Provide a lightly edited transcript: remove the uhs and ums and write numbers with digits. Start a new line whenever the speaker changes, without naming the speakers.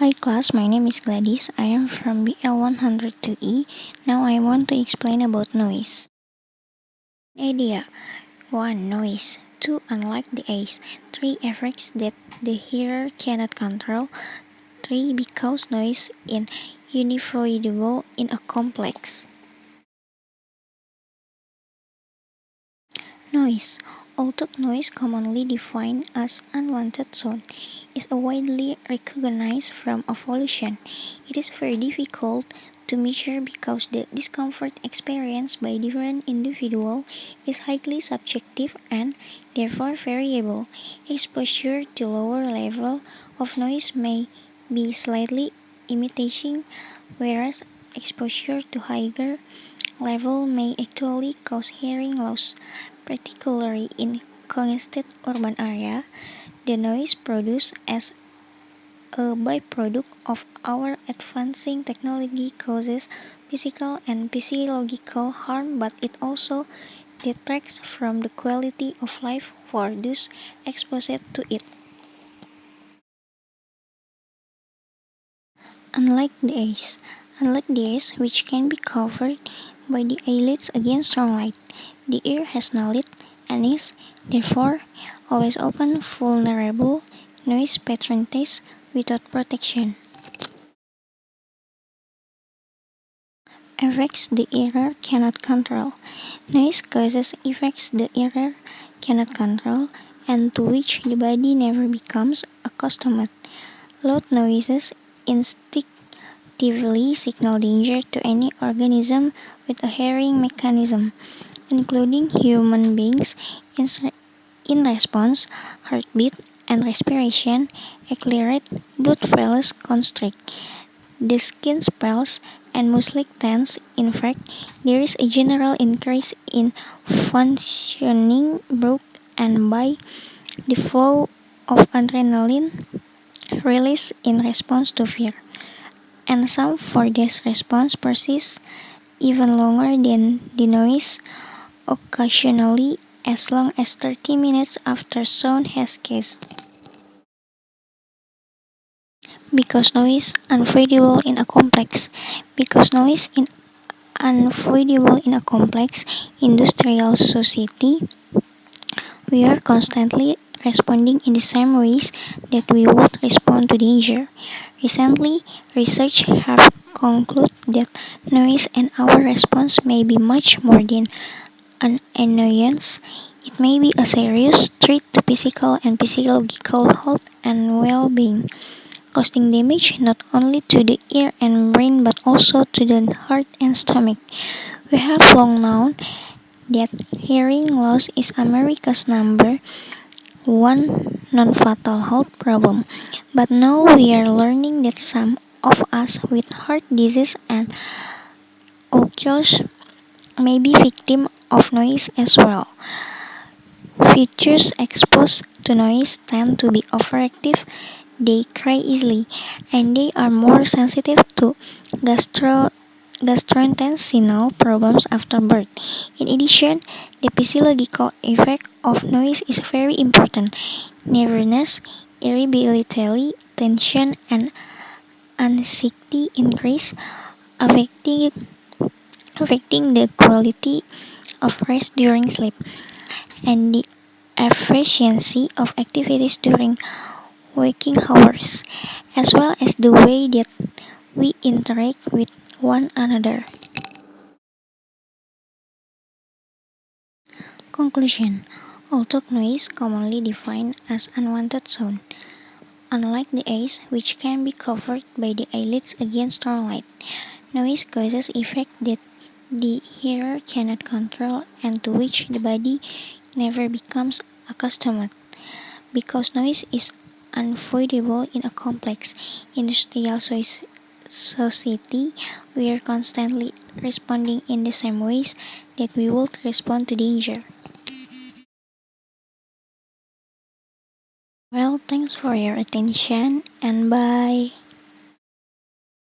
Hi class, my name is Gladys. I am from BL102E. Now I want to explain about noise. Idea 1. Noise 2. Unlike the A's 3. Effects that the hearer cannot control 3. Because noise is unavoidable in a complex. Noise. Although noise, commonly defined as unwanted sound, is a widely recognized form of pollution. It is very difficult to measure because the discomfort experienced by different individuals is highly subjective and therefore variable. Exposure to lower level of noise may be slightly imitating, whereas exposure to higher level may actually cause hearing loss, particularly in congested urban area. The noise produced as a byproduct of our advancing technology causes physical and physiological harm, but it also detracts from the quality of life for those exposed to it. Unlike the eyes, which can be covered by the eyelids against strong light, the ear has no lid and is, therefore, always open, vulnerable, noise patronage without protection. Effects the ear cannot control. Noise causes effects the ear cannot control and to which the body never becomes accustomed. Loud noises instinctively signal danger to any organism with a hearing mechanism, including human beings. In response, heartbeat and respiration accelerate, blood vessels constrict, the skin swells, and muscles tense. In fact, there is a general increase in functioning broke and by the flow of adrenaline released in response to fear. And some for this response persists even longer than the noise, occasionally as long as 30 minutes after sound has ceased. Because noise unavoidable in a complex because noise in unavoidable in a complex industrial society, we are constantly responding in the same ways that we would respond to danger. Recently, research have concluded that noise and our response may be much more than an annoyance. It may be a serious threat to physical and physiological health and well-being, causing damage not only to the ear and brain but also to the heart and stomach. We have long known that hearing loss is America's number one non-fatal health problem, but now we are learning that some of us with heart disease and ulcers may be victims of noise as well. Features exposed to noise tend to be overactive, they cry easily, and they are more sensitive to gastrointestinal problems after birth. In addition, the physiological effect of noise is very important. Nervousness, irritability, tension, and anxiety increase, affecting, affecting the quality of rest during sleep and the efficiency of activities during waking hours, as well as the way that we interact with one another. Conclusion. Although noise commonly defined as unwanted sound, unlike the eyes, which can be covered by the eyelids against strong light, noise causes effects that the hearer cannot control and to which the body never becomes accustomed. Because noise is unavoidable in a complex industrial society, we are constantly responding in the same ways that we would respond to danger. Well, thanks for your attention and bye.